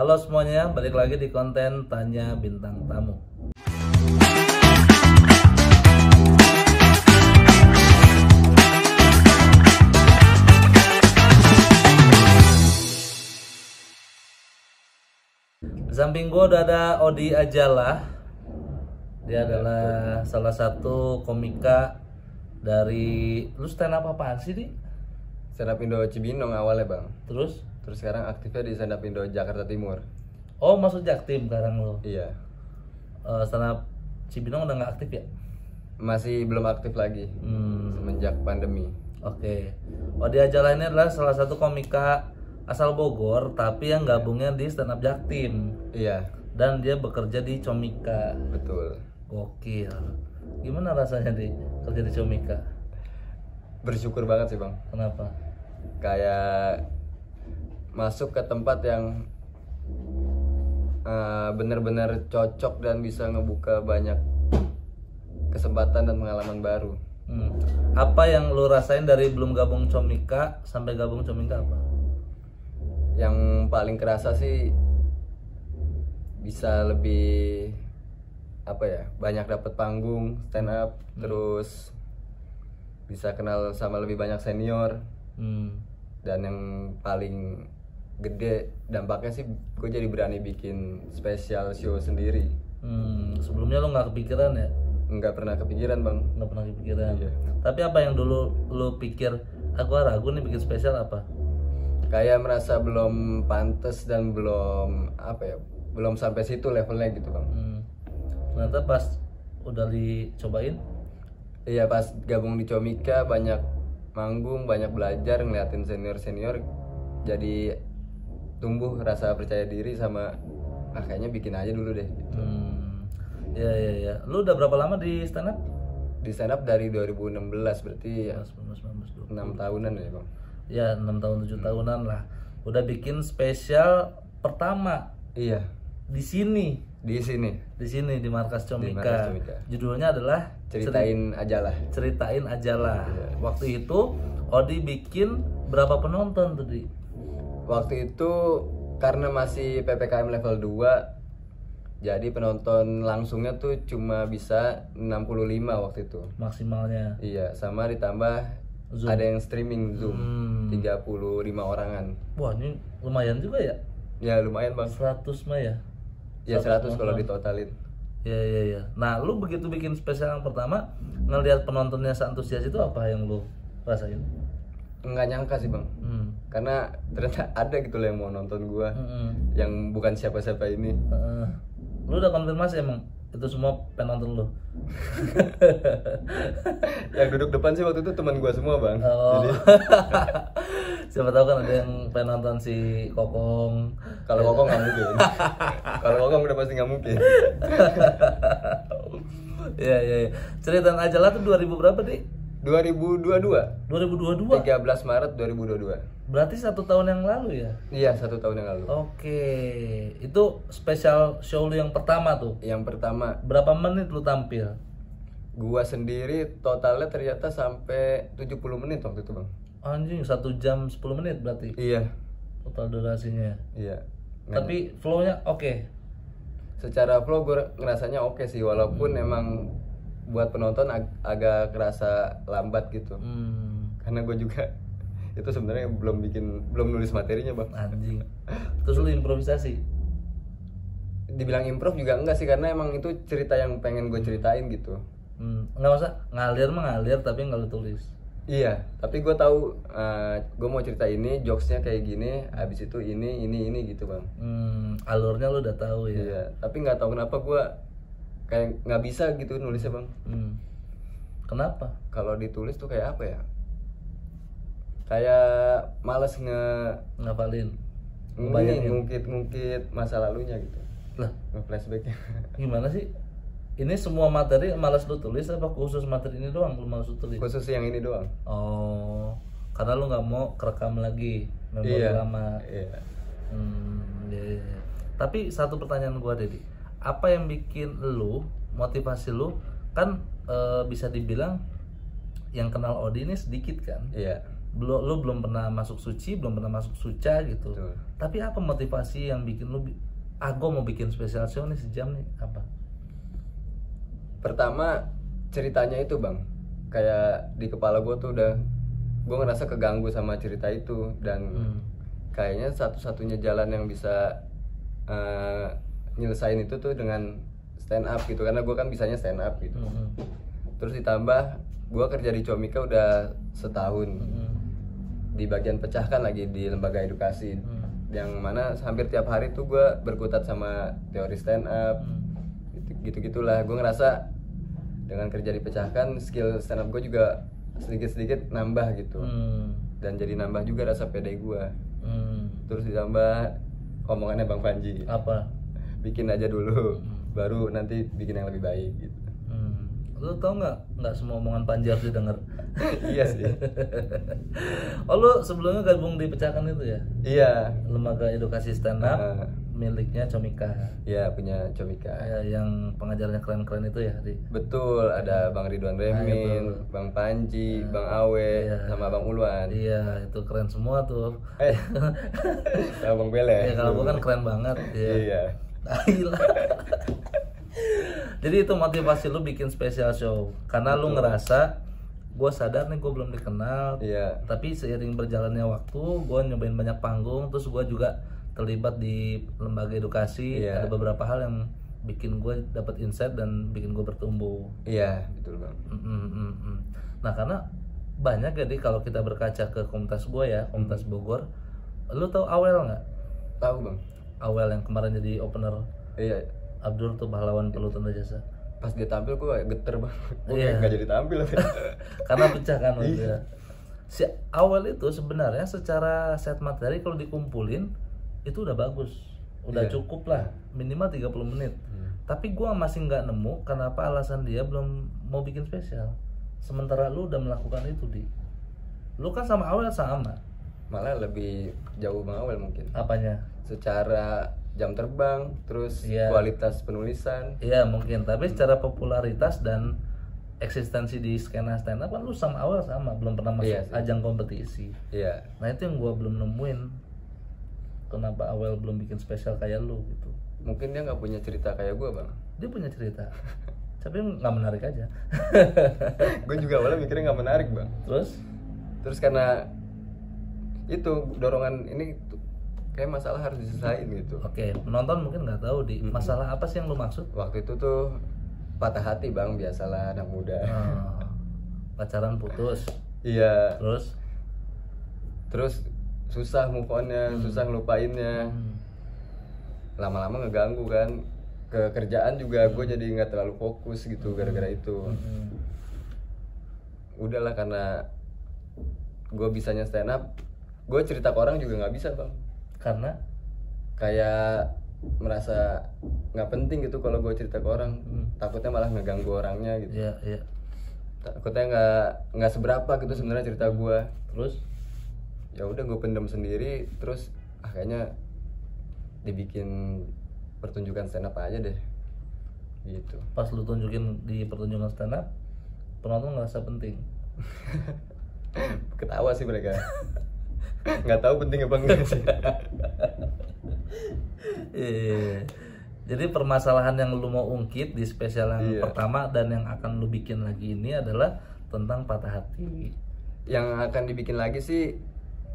Halo semuanya, balik lagi di konten Tanya Bintang Tamu. Di samping gue udah ada Odi Ajala. Dia adalah salah satu komika dari, lu stand up apaan sih, Di? Stand up Indo Cibinong awalnya bang. Terus Sekarang aktifnya di stand up Indo Jakarta Timur. oh, masuk Jaktim sekarang lo. Iya. Stand up Cibinong udah nggak aktif ya? Masih belum aktif lagi semenjak pandemi. Oke. Odi Ajala ini adalah salah satu komika asal Bogor, tapi yang gabungnya di stand up Jaktim. Iya. Dan dia bekerja di Comika. Betul. Gokil. Gimana rasanya di kerja di Comika? Bersyukur banget sih bang. Kenapa? Kayak masuk ke tempat yang benar-benar cocok dan bisa ngebuka banyak kesempatan dan pengalaman baru. Apa yang lu rasain dari belum gabung Comika sampai gabung Comika apa? Yang paling kerasa sih bisa lebih apa ya, banyak dapat panggung stand up, terus bisa kenal sama lebih banyak senior. Dan yang paling gede dampaknya sih gue jadi berani bikin spesial show sendiri. Sebelumnya lu nggak kepikiran ya? Nggak pernah kepikiran bang. Nggak pernah kepikiran. Iya. Tapi apa yang dulu lu pikir, aku ragu nih bikin spesial apa? Kayak merasa belum pantas dan belum apa ya, belum sampai situ levelnya gitu bang. Ternyata pas udah dicobain, Iya, pas gabung di Comika banyak manggung, banyak belajar, ngeliatin senior-senior, jadi tumbuh rasa percaya diri sama kayaknya bikin aja dulu deh gitu. Ya. Lu udah berapa lama di stand up? Di stand up dari 2016, berarti ya 19, 6 tahunan ya bang. Ya 6 tahun 7 tahunan lah. Udah bikin spesial pertama Iya, di sini di sini di Markas Comika. Markas Comika. Judulnya adalah ceritain aja lah. Ceritain Ajalah. Iya. Waktu itu Odi bikin berapa penonton tadi? Waktu itu karena masih PPKM level 2, jadi penonton langsungnya tuh cuma bisa 65 waktu itu Maksimalnya. iya, sama ditambah Zoom. ada yang streaming Zoom 35 orangan. Wah, ini lumayan juga ya. Ya lumayan bang. 100 mah ya. Ya 100 kalau ditotalin. Ya. Nah, lu begitu bikin spesial yang pertama, ngelihat penontonnya seantusias itu, apa yang lu rasain? Nggak nyangka sih bang. Karena ternyata ada gitu loh yang mau nonton gua, yang bukan siapa-siapa ini. Lu udah konfirmasi emang itu semua penonton lu? Yang duduk depan sih waktu itu teman gua semua bang. Oh. Jadi Siapa tahu kan ada yang penonton si Kokong. kalau Kokong nggak mungkin. Kalau Kokong udah pasti nggak mungkin. Iya. Ceritain Ajalah tuh 2000 berapa, Dik? 2022. 2022. 13 Maret 2022. Berarti 1 tahun yang lalu ya? Iya, 1 tahun yang lalu. Oke. Itu spesial show lu yang pertama tuh. Yang pertama, Berapa menit lu tampil? gua sendiri totalnya ternyata sampai 70 menit waktu itu bang. Anjing, 1 jam 10 menit berarti Iya, total durasinya. iya. Tapi flow-nya oke. Secara flow gue ngerasanya oke sih, walaupun emang buat penonton agak kerasa lambat gitu. Karena gue juga itu sebenarnya belum nulis materinya bang. Anjing. Terus lu improvisasi? Dibilang improv juga enggak sih, karena emang itu cerita yang pengen gue ceritain gitu. Nggak usah ngalir tapi nggak lu tulis. Iya, tapi gue tahu gue mau cerita ini, jokesnya kayak gini, abis itu ini gitu bang. Alurnya lu udah tahu ya. Iya, tapi nggak tahu kenapa gue kayak nggak bisa gitu nulisnya bang. Kenapa? Kalau ditulis tuh kayak apa ya? Kayak males Ngapalin? ngungkit masa lalunya gitu. Lah, Nge-flashbacknya. gimana sih? Ini semua materi malas lu tulis apa khusus materi ini doang lu malas lu tulis? Khusus yang ini doang. Oh, karena lu nggak mau kerekam lagi memori lama. Iya. Iya. Tapi satu pertanyaan gua, Dedi, apa yang bikin lu, motivasi lu kan bisa dibilang yang kenal Odi ini sedikit kan? Iya. lu belum pernah masuk suci, belum pernah masuk suca gitu. Betul. Tapi apa motivasi yang bikin lu gue mau bikin special show nih sejam nih, apa? Pertama ceritanya itu bang, kayak di kepala gue tuh udah, gue ngerasa keganggu sama cerita itu, dan kayaknya satu-satunya jalan yang bisa nyelesain itu tuh dengan stand up gitu, karena gue kan bisanya stand up gitu. Terus ditambah gue kerja di Comika udah setahun, di bagian pecahkan lagi di lembaga edukasi, yang mana hampir tiap hari tuh gue berkutat sama teori stand up, gitu-gitulah. Gue ngerasa dengan kerja dipecahkan, skill stand up gue juga sedikit-sedikit nambah gitu, dan jadi nambah juga rasa pede gue. Terus ditambah omongannya Bang Panji, apa? Bikin aja dulu, baru nanti bikin yang lebih baik gitu. Lu tau nggak semua omongan Panji harus didengar. Iya sih. Oh, lu sebelumnya gabung di Pecahkan itu ya? Iya. Lembaga edukasi stand up miliknya Comika. Iya, punya Comika. Ya, yang pengajarnya keren-keren itu ya, Di? Betul, ada Bang Ridwan Remin, Bang Panji, Bang Awe, sama Bang Ulwan. Iya, itu keren semua tuh. Sama Bang Bele. Ya kalau gua kan keren banget. Ya. Iya. Gila. Jadi itu motivasi lu bikin special show, karena lu ngerasa gue sadar nih gue belum dikenal. Iya. Tapi seiring berjalannya waktu, gue nyobain banyak panggung, terus gue juga terlibat di lembaga edukasi. Iya. Ada beberapa hal yang bikin gue dapat insight dan bikin gue bertumbuh. Iya, betul bang. Nah karena banyak jadi kalau kita berkaca ke komunitas gue ya, komunitas Bogor, lu tahu Awel nggak? Tahu bang. Awel yang kemarin jadi opener. Iya. Abdul tuh pahlawan peluit tanda jasa. Pas dia tampil gue geter banget. Gue Iya. nggak jadi tampil. Karena pecah kan waktu ya. Si Awel itu sebenarnya secara set materi kalau dikumpulin itu udah bagus, udah cukup lah, minimal 30 menit. Tapi gua masih nggak nemu kenapa alasan dia belum mau bikin spesial. Sementara lu udah melakukan itu, Di. Lu kan sama Awel sama. Malah lebih jauh Bang Awel mungkin. Apanya? Secara jam terbang, terus Iya. kualitas penulisan. Iya mungkin, tapi secara popularitas dan eksistensi di skena stand up kan lu sama Awel sama, belum pernah masuk Iya sih. ajang kompetisi. Iya. Nah itu yang gua belum nemuin, kenapa Awel belum bikin spesial kayak lu gitu. Mungkin dia nggak punya cerita kayak gue bang. Dia punya cerita, tapi nggak menarik aja. Gue juga awalnya mikirnya nggak menarik bang. Terus karena itu dorongan ini tuh, kayak masalah harus diselesain gitu. Oke, penonton mungkin nggak tahu di masalah apa sih yang lu maksud? Waktu itu tuh patah hati bang, biasalah anak muda. Pacaran putus, Iya. terus susah move on-nya, susah ngelupainnya. Lama-lama ngeganggu kan. Ke kerjaan juga gue jadi nggak terlalu fokus gitu gara-gara itu. Udahlah, karena gue bisanya stand up, gue cerita ke orang juga nggak bisa bang. karena Kayak merasa nggak penting gitu kalau gue cerita ke orang. Takutnya malah ngeganggu orangnya gitu. ya Takutnya nggak seberapa gitu sebenarnya cerita gue. terus Ya udah gue pendam sendiri, terus kayaknya dibikin pertunjukan stand up aja deh gitu. pas lu tunjukin di pertunjukan stand up, penonton ngerasa penting. Ketawa sih mereka. Nggak tahu penting apa enggak sih. Iya. Jadi permasalahan yang lu mau ungkit di spesial yang Iya. pertama dan yang akan lu bikin lagi ini adalah tentang patah hati. Yang akan dibikin lagi sih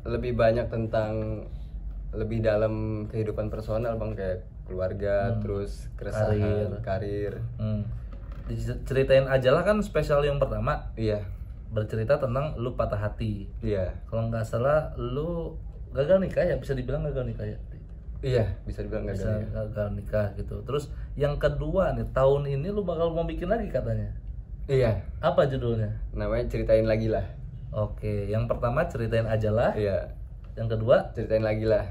lebih banyak tentang lebih dalam kehidupan personal bang, kayak keluarga, terus keresahan, karir. Diceritain aja lah, kan spesial yang pertama Iya. bercerita tentang lu patah hati. Iya. Kalau nggak salah lu gagal nikah ya, bisa dibilang gagal nikah ya. Iya, bisa dibilang Bisa gagal. gagal nikah gitu. Terus yang kedua nih, tahun ini lu bakal mau bikin lagi katanya. Iya. Apa judulnya? Namanya Ceritain Lagi Lah. Oke, yang pertama ceritain aja lah. Iya. Yang kedua Ceritain Lagi Lah.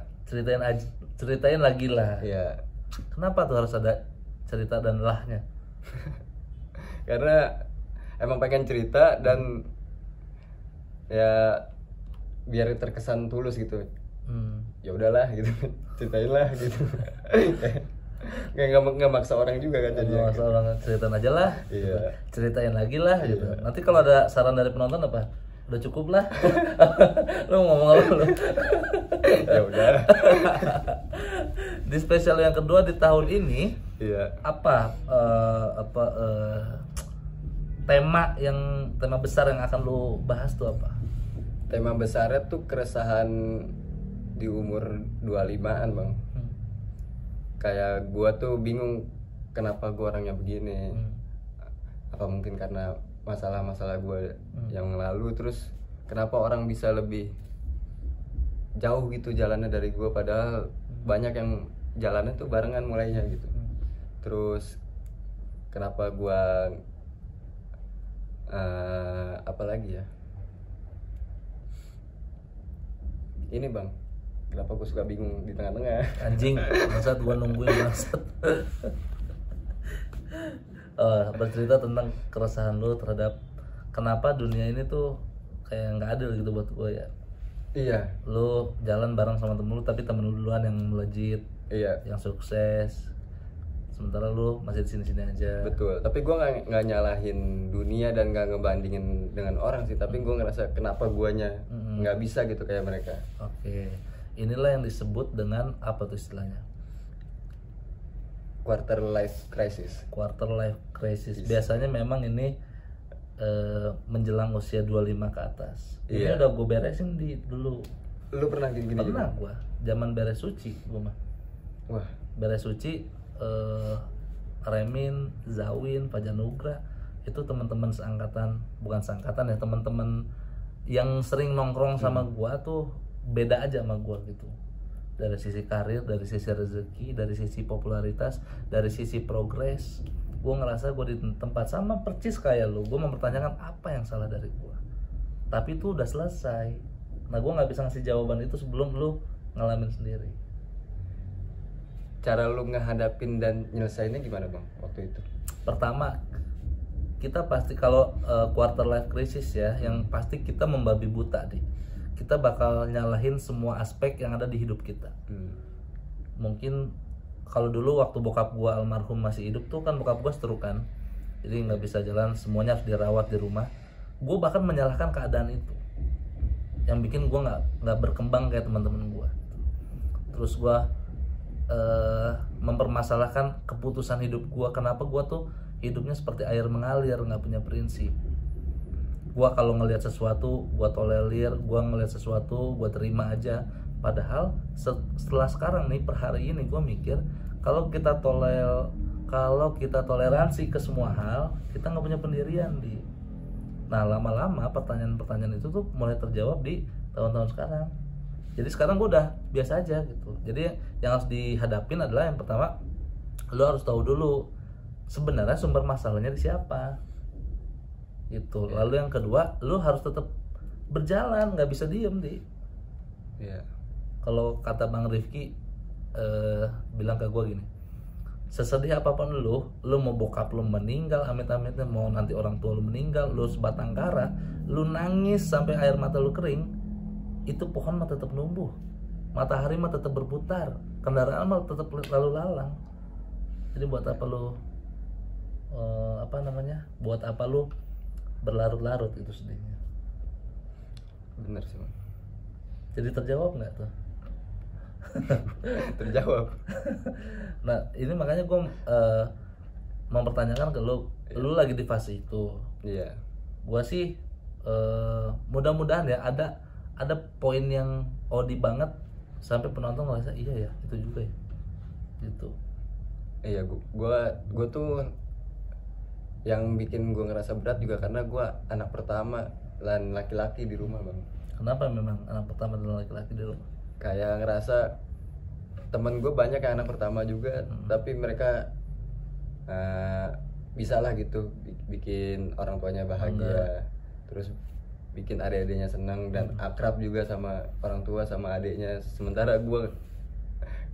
ceritain lagi lah. Iya. Kenapa tuh harus ada cerita dan lahnya? Karena emang pengen cerita dan ya biar terkesan tulus gitu. Ya udahlah gitu. Ceritain lah gitu. nggak maksa orang juga kan jadinya. Masa orang ceritain aja lah. Iya. Ceritain lagi lah gitu. Nanti kalau ada saran dari penonton apa? Udah cukup lah. Lu ngomong apa lu? Ya udah. Di spesial yang kedua di tahun ini, Iya. apa tema besar yang akan lu bahas tuh apa? Tema besarnya tuh keresahan di umur 25-an, Bang. Kayak gua tuh bingung kenapa gua orangnya begini. Apa mungkin karena masalah-masalah gua yang lalu, terus kenapa orang bisa lebih jauh gitu jalannya dari gua, padahal banyak yang jalannya tuh barengan mulainya gitu. Terus kenapa gua apa lagi ya? Ini, Bang, kenapa gue suka bingung di tengah-tengah? Anjing, bangsat gua nungguin bangsat. Bercerita tentang keresahan lu terhadap kenapa dunia ini tuh kayak nggak adil gitu buat gua ya. Iya. Lu jalan bareng sama temen lu tapi temen lu duluan yang melejit, Iya. yang sukses, sementara lu masih di sini-sini aja. Betul. Tapi gue nggak nyalahin dunia dan nggak ngebandingin dengan orang sih. Tapi gue ngerasa kenapa guanya nggak bisa gitu kayak mereka. Oke, inilah yang disebut dengan apa tuh istilahnya? Quarter life crisis. Quarter life crisis. Biasanya memang ini menjelang usia 25 ke atas. Ini Iya. udah gue beresin dulu. Lu pernah gini-gini Pernah juga? gua, zaman beres suci gua mah. Wah. Beres suci, Remin, Zawin, Fajar Nugra itu teman-teman seangkatan, bukan seangkatan ya, teman-teman yang sering nongkrong sama gua tuh beda aja sama gua gitu. Dari sisi karir, dari sisi rezeki, dari sisi popularitas, dari sisi progres. Gua ngerasa gua di tempat sama percis kayak lu. Gua mempertanyakan apa yang salah dari gua. Tapi itu udah selesai. Nah, gua nggak bisa ngasih jawaban itu sebelum lu ngalamin sendiri. Cara lu ngehadapin dan nyelesainnya gimana, Bang, waktu itu? Pertama, kita pasti kalau quarter life crisis ya, yang pasti kita membabi buta deh. Kita bakal nyalahin semua aspek yang ada di hidup kita. Mungkin kalau dulu waktu bokap gua almarhum masih hidup tuh kan bokap gua stroke kan, jadi nggak bisa jalan, semuanya harus dirawat di rumah. Gua bahkan menyalahkan keadaan itu, yang bikin gua nggak berkembang kayak teman-teman gua. Terus gua mempermasalahkan keputusan hidup gua, kenapa gua tuh hidupnya seperti air mengalir, nggak punya prinsip. Gua kalau ngelihat sesuatu gua tolerir, gua ngelihat sesuatu gua terima aja. Padahal setelah sekarang nih, per hari ini gua mikir kalau kita toleransi ke semua hal, kita nggak punya pendirian di. Nah, lama-lama pertanyaan-pertanyaan itu tuh mulai terjawab di tahun-tahun sekarang. Jadi sekarang gue udah biasa aja gitu. Jadi yang harus dihadapin adalah yang pertama, lo harus tahu dulu sebenarnya sumber masalahnya di siapa gitu. Lalu yang kedua, lo harus tetap berjalan, nggak bisa diem di. Kalau kata Bang Rifki bilang ke gue gini, sesedih apapun lo mau bokap lo meninggal, amit-amitnya mau nanti orang tua lo meninggal, lo sebatang kara, lo nangis sampai air mata lo kering, itu pohon mah tetap numbuh, matahari mah tetap berputar, kendaraan mah tetap lalu lalang. Jadi buat apa lo buat apa lo berlarut-larut itu sedihnya? Bener sih, Bang. Jadi terjawab nggak tuh? Terjawab. Nah, ini makanya gue mempertanyakan ke lo lagi di fase itu. Iya. Gua sih mudah-mudahan ya ada poin yang odi banget sampai penonton ngerasa iya ya, itu juga ya gitu. Iya, gua tuh yang bikin gua ngerasa berat juga karena gua anak pertama dan laki-laki di rumah, Bang. Kenapa memang anak pertama dan laki-laki di rumah? Kayak ngerasa temen gue banyak yang anak pertama juga, tapi mereka bisa lah gitu bikin orang tuanya bahagia, terus bikin adik-adiknya senang dan akrab juga sama orang tua sama adiknya. Sementara gue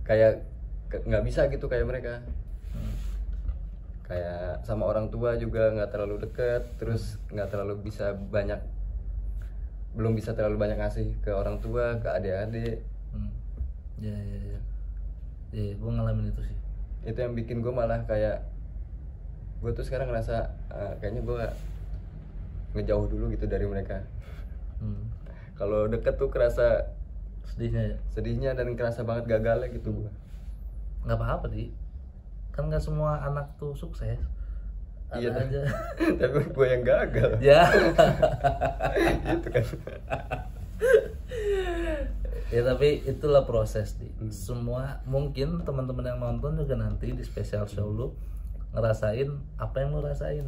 kayak nggak bisa gitu kayak mereka. Kayak sama orang tua juga nggak terlalu deket, terus belum bisa terlalu banyak ngasih ke orang tua, ke adik-adik. Ya, gue ngalamin itu sih. Itu yang bikin gue malah kayak gue tuh sekarang ngerasa kayaknya gue ngejauh dulu gitu dari mereka. Kalau deket tuh kerasa sedihnya dan kerasa banget gagalnya gitu gua. Nggak apa-apa kan nggak semua anak tuh sukses. Ada aja. Tapi gue yang gagal. Ya. Gitu kan. Ya tapi itulah proses semua. Mungkin teman-teman yang nonton juga nanti di special show lu ngerasain apa yang lu rasain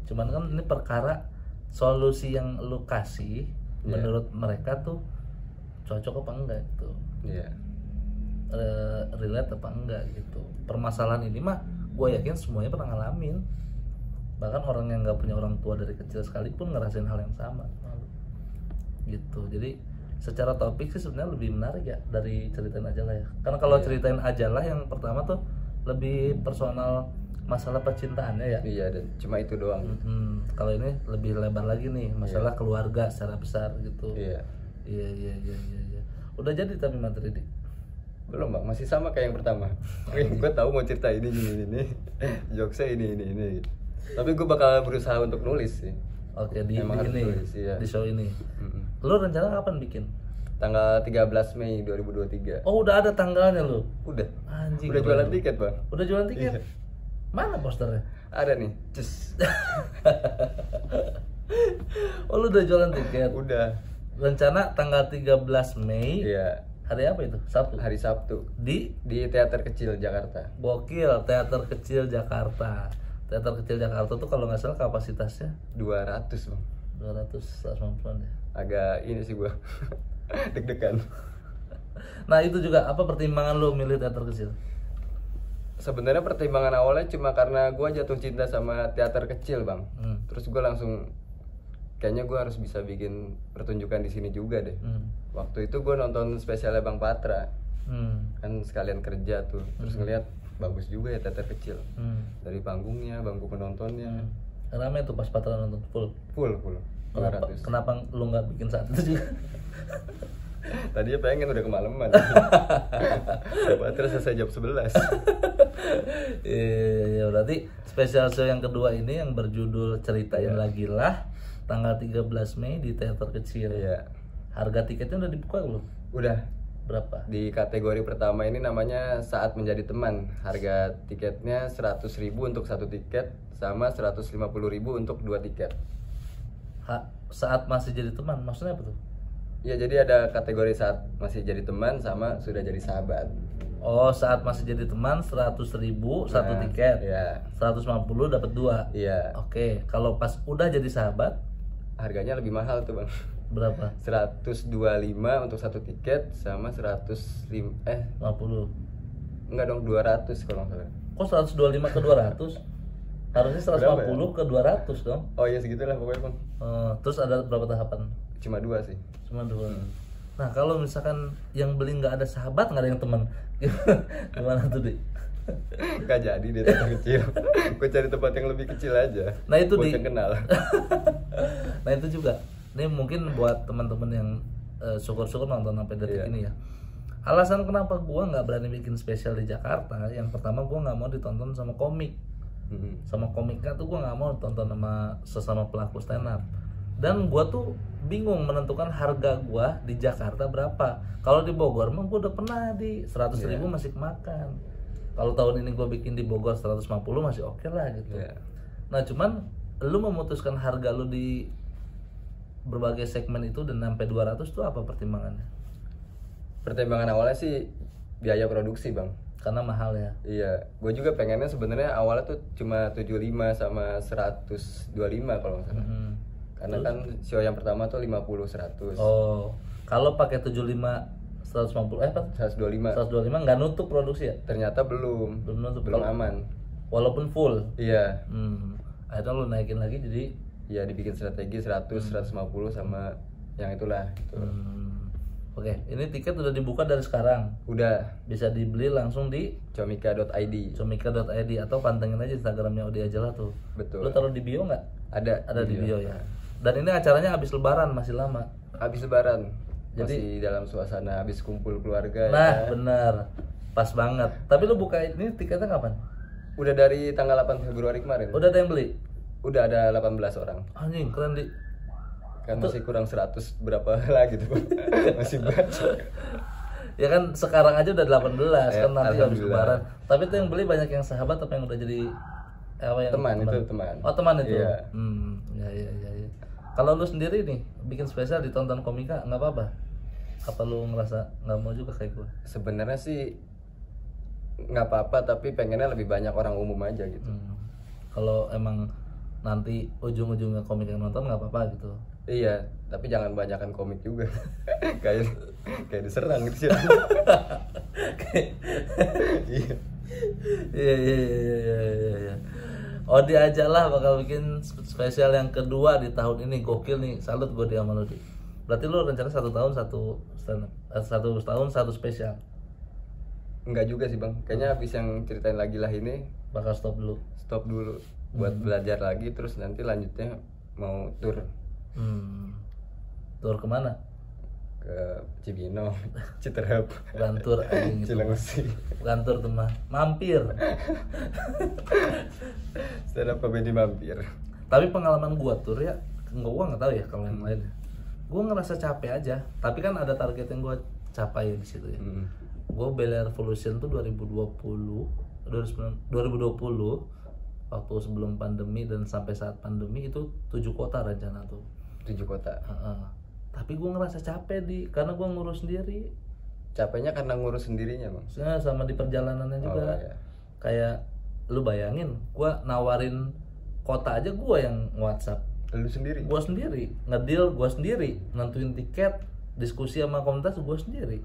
cuman kan ini perkara solusi yang lu kasih menurut mereka tuh cocok apa enggak gitu. Relate apa enggak gitu. Permasalahan ini mah gue yakin semuanya pernah ngalamin, bahkan orang yang nggak punya orang tua dari kecil sekalipun ngerasain hal yang sama gitu. Jadi secara topik sih sebenarnya lebih menarik ya dari ceritain aja lah ya, karena kalau ceritain aja lah yang pertama tuh lebih personal masalah percintaannya ya. Iya, dan cuma itu doang. Kalau ini lebih lebar lagi nih masalah keluarga secara besar gitu. Iya. Udah jadi tapi materi belum bang, masih sama kayak yang pertama. Gue tahu mau cerita ini jokesnya ini. Tapi gue bakal berusaha untuk nulis sih. Oke, di ini nulis, di show ini. Lo rencana kapan bikin? Tanggal 13 Mei 2023. Oh udah ada tanggalnya lo? Udah. Anjing. Udah jualan tiket bang. Udah jualan tiket? Iya. Mana posternya? Ada nih. Cus. Oh lu udah jualan tiket? Udah. Rencana tanggal 13 Mei. Iya. Hari apa itu? Sabtu? Hari Sabtu. Di Teater Kecil Jakarta. Gokil, Teater Kecil Jakarta. Teater Kecil Jakarta tuh kalau nggak salah kapasitasnya 200 bang. 250-an ya. Agak ini sih gua deg-degan. Nah itu juga apa pertimbangan lu milih teater kecil? Sebenarnya pertimbangan awalnya cuma karena gua jatuh cinta sama teater kecil bang. Terus gua langsung kayaknya gua harus bisa bikin pertunjukan di sini juga deh. Waktu itu gua nonton spesialnya Bang Patra. Kan sekalian kerja tuh. Terus ngeliat bagus juga ya teater kecil. Dari panggungnya, bangku penontonnya. Ramai tuh pas Patra nonton full. Kenapa lu nggak bikin saat itu juga? Tadinya pengen udah kemalaman. Patra selesai jam 11. Iya, berarti spesial show yang kedua ini yang berjudul Ceritain Lagi Lah tanggal 13 Mei di Teater Kecil. Iya. Harga tiketnya udah dibuka belum? Udah. Berapa? Di kategori pertama ini namanya Saat Menjadi Teman. Harga tiketnya 100.000 untuk satu tiket sama 150.000 untuk 2 tiket. Saat masih jadi teman, maksudnya apa tuh? Ya jadi ada kategori saat masih jadi teman sama sudah jadi sahabat. Oh, saat masih jadi teman 100.000 satu tiket. Iya. 150 dapat 2. Iya. Oke, kalau pas udah jadi sahabat harganya lebih mahal tuh bang. Berapa? 125 untuk satu tiket sama 150. Enggak dong, 200 kalau nggak salah. Kok 125 ke 200? Harusnya 150 ya? Ke 200 dong. Oh iya segitulah pokoknya bang. Terus ada berapa tahapan? Cuma 2 sih. Cuma 2. Nah kalau misalkan yang beli nggak ada sahabat, nggak ada yang teman, gimana tuh Dik? Gak jadi di tempat kecil. Gue cari tempat yang lebih kecil aja. Nah itu buat yang kenal. Nah itu juga. Ini mungkin buat teman-teman yang syukur-syukur nonton sampai detik ini ya. Alasan kenapa gua nggak berani bikin spesial di Jakarta, yang pertama gua nggak mau ditonton sama komik. Sama komika tuh gua nggak mau ditonton sama sesama pelaku stand up. Dan gua tuh bingung menentukan harga gua di Jakarta berapa. Kalau di Bogor mah gua udah pernah di 100.000 masih kemakan. Kalau tahun ini gua bikin di Bogor 150 masih oke lah gitu. Nah cuman lu memutuskan harga lu di berbagai segmen itu dan sampai 200 tuh apa pertimbangannya? Pertimbangan awalnya sih biaya produksi bang. Karena mahal ya? Iya, gue juga pengennya sebenarnya awalnya tuh cuma 75 sama 125 kalau nggak salah. Karena kan show yang pertama tuh 50-100. Oh, kalau pakai 75 150 125 nggak nutup produksi ya? Ternyata belum aman. Walaupun full. Iya. Akhirnya lu naikin lagi jadi ya dibikin strategi 100 150 sama yang itulah gitu. Oke, ini tiket udah dibuka dari sekarang. Udah. Bisa dibeli langsung di comika.id. Comika.id atau pantengin aja Instagramnya Odi aja lah tuh. Betul. Lu taruh di bio nggak? Ada di bio ya. Dan ini acaranya habis Lebaran, masih lama. Habis Lebaran. Jadi masih dalam suasana habis kumpul keluarga. Nah, ya. Bener. Pas banget. Tapi lu buka ini tiketnya kapan? Udah dari tanggal 8 Februari kemarin. Udah ada yang beli? Udah ada 18 orang. Anjing, keren Di. Kan masih kurang 100 berapa lagi tuh. Masih baca. Ya kan sekarang aja udah 18 Ya, kan nanti habis alhamdulillah. lebaran. Tapi itu yang beli banyak yang sahabat apa yang udah jadi apa yang Teman itu teman. Oh, teman itu. Iya. Ya. Kalau lu sendiri nih bikin spesial ditonton komika nggak apa-apa? Apa lu ngerasa nggak mau juga kayak gue? Sebenarnya sih nggak apa-apa, tapi pengennya lebih banyak orang umum aja gitu. Kalau emang nanti ujung-ujungnya komik yang nonton nggak apa-apa gitu. Iya, tapi jangan banyakan komik juga. kayak diserang gitu sih. Iya. Iya. Odi aja lah bakal bikin spesial yang kedua di tahun ini. Gokil nih, salut gue dia sama lu Di. Berarti lu rencana 1 tahun 1 tahun 1 spesial. Enggak juga sih bang, kayaknya habis yang ceritain lagi lah ini Bakal stop dulu. stop dulu buat belajar lagi, terus nanti lanjutnya mau tur Tur kemana? ke Cibinong, Citerap, Bukan tur anjing gitu. Cilengsi. Bukan tur tuh mah, mampir. Stand up comedy mampir. Tapi pengalaman gua tur ya, gua nggak tahu ya kalau yang lain. Gua ngerasa capek aja. Tapi kan ada target yang gua capai di situ ya. Gua Bel Revolution tuh 2020 waktu sebelum pandemi dan sampai saat pandemi itu 7 kota rencana tuh. 7 kota. Tapi gue ngerasa capek karena gue ngurus sendiri. Capeknya karena ngurus sendirinya bang. Soalnya sama di perjalanannya juga. Iya. Kayak lu bayangin, gue nawarin kota aja gue yang WhatsApp. Lu sendiri? Gue sendiri, ngedeal gue sendiri, nentuin tiket, diskusi sama komunitas gue sendiri.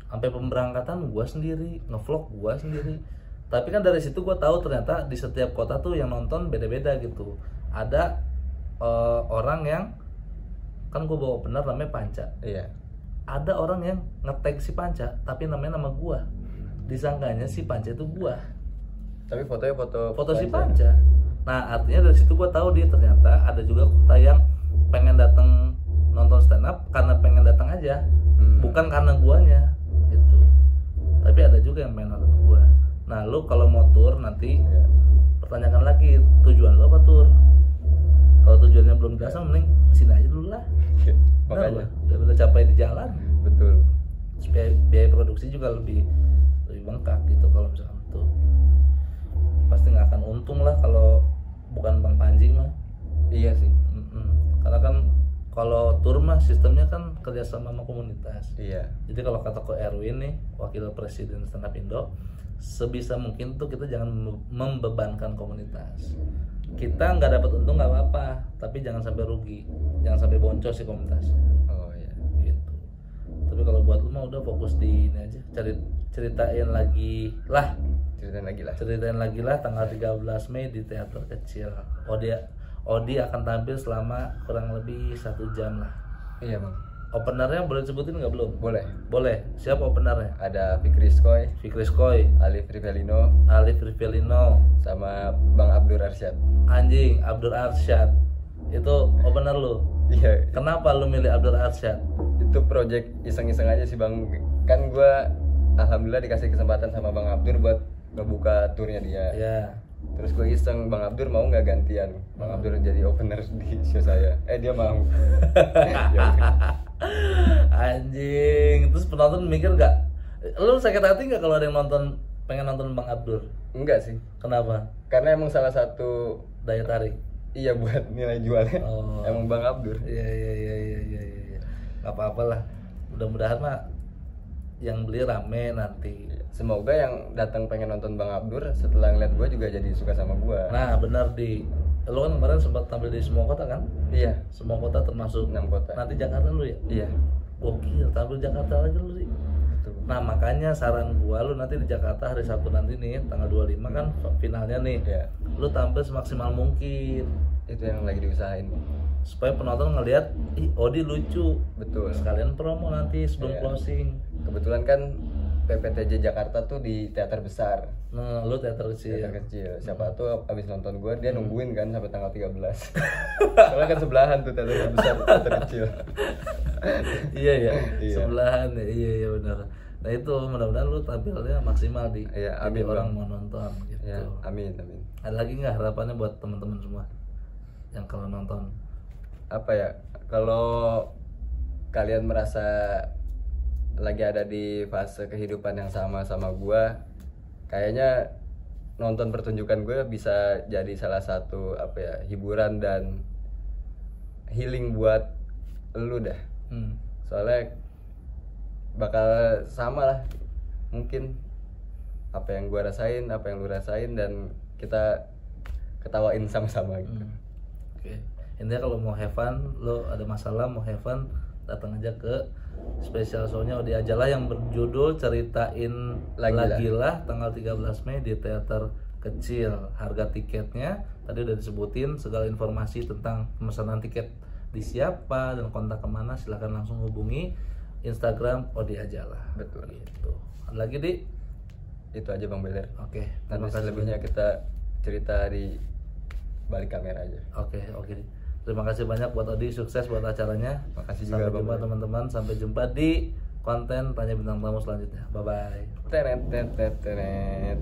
Sampai pemberangkatan gue sendiri, ngevlog gue sendiri. Tapi kan dari situ gue tahu ternyata di setiap kota tuh yang nonton beda-beda gitu. Ada orang yang kan gue bawa bener namanya Panca. Iya. Ada orang yang nge-tag si Panca tapi namanya nama gue. Disangkanya si Panca itu gue. Tapi fotonya foto Si Panca. Nah artinya dari situ gue tahu dia ternyata ada juga kota yang pengen datang nonton stand up karena pengen datang aja, bukan karena guanya gitu. Tapi ada juga yang pengen nonton gua. Nah lu kalau mau tur nanti pertanyakan lagi tujuan lu apa tur. Kalau tujuannya belum jelas, mending sini aja dulu lah. Makanya Udah capai di jalan. betul. Biaya produksi juga lebih bengkak gitu kalau misalkan tuh. Pasti nggak akan untung lah kalau bukan Bang Panji mah. Iya sih. Karena kan kalau tur mah sistemnya kan kerjasama sama komunitas. Iya. Jadi kalau kata Ko Erwin nih, wakil presiden Stand Up Indo, sebisa mungkin tuh kita jangan membebankan komunitas. Kita nggak dapat untung nggak apa-apa, tapi jangan sampai rugi, jangan sampai boncos si komunitas. Oh iya. Gitu. Tapi kalau buat lu mah udah fokus di ini aja, ceritain lagi lah. Ceritain lagi lah tanggal 13 Mei di teater kecil. Odi akan tampil selama kurang lebih 1 jam lah. Iya bang. Openernya boleh disebutin nggak belum? Boleh. Siapa openernya? Ada Fikri Skoy, Alif Rivelino, sama Bang Abdur Arsyad. anjing Abdur Arsyad. Itu opener lu. Iya. Kenapa lu milih Abdur Arsyad? Itu project iseng-iseng aja sih bang. Kan gua alhamdulillah dikasih kesempatan sama Bang Abdur buat ngebuka turnya dia. Ya. Terus gue iseng, Bang Abdur mau nggak gantian? Bang Abdur jadi opener di show saya. Dia mau. Ya udah. Anjing. Terus penonton mikir nggak? Lu sakit hati nggak kalau ada yang pengen nonton Bang Abdur? Enggak sih. Kenapa? Karena emang salah satu Daya tarik. iya buat nilai jualnya. Oh. Emang Bang Abdur. Iya. Gak apa-apa lah. Mudah-mudahan mah yang beli rame nanti. Semoga yang datang pengen nonton Bang Abdur setelah ngeliat gue juga jadi suka sama gue. Nah benar Di. Lu kan kemarin sempat tampil di semua kota kan? Iya. Semua kota termasuk 6 kota. Nanti Jakarta lu ya? Iya. Gokil, tampil Jakarta aja lu sih. Betul. Nah makanya saran gua lu nanti di Jakarta hari Sabtu nanti nih tanggal 25 kan finalnya nih. Iya. Lu tampil semaksimal mungkin Itu yang lagi diusahain. supaya penonton ngelihat, ih Odi lucu. Betul. Sekalian promo nanti sebelum Iya. closing. Kebetulan kan PPTJ Jakarta tuh di teater besar. Nah, lu teater kecil. Teater kecil. Siapa tuh abis nonton gue dia nungguin kan sampai tanggal 13. Soalnya kan sebelahan tuh teater besar teater kecil. Iya ya, Iya. sebelahan ya. Iya benar. Nah itu mudah-mudahan lu tampilnya maksimal di. Iya, Jadi amin, orang Bang. mau nonton gitu. Ya, amin. Ada lagi nggak harapannya buat teman-teman semua yang kalau nonton? apa ya, kalau kalian merasa lagi ada di fase kehidupan yang sama gua, kayaknya nonton pertunjukan gue bisa jadi salah satu apa ya, hiburan dan healing buat lu dah. Soalnya bakal sama lah mungkin apa yang gua rasain, apa yang lu rasain, dan kita ketawain sama-sama gitu. Oke. Intinya kalau mau have fun, lo ada masalah mau have fun, datang aja ke special show-nya Odi Ajala yang berjudul Ceritain Lagilah tanggal 13 Mei di teater kecil. Harga tiketnya tadi udah disebutin, segala informasi tentang pemesanan tiket di siapa dan kontak kemana silahkan langsung hubungi Instagram Odi Ajala. Betul. Gitu. Ada lagi di? Itu aja Bang Beler. Oke. Nanti selebihnya kita cerita di balik kamera aja. Oke. Terima kasih banyak buat Odi, sukses buat acaranya. Makasih Sampai juga jumpa Bang. teman-teman, sampai jumpa di konten Tanya Bintang Tamu selanjutnya. Bye bye. Teret.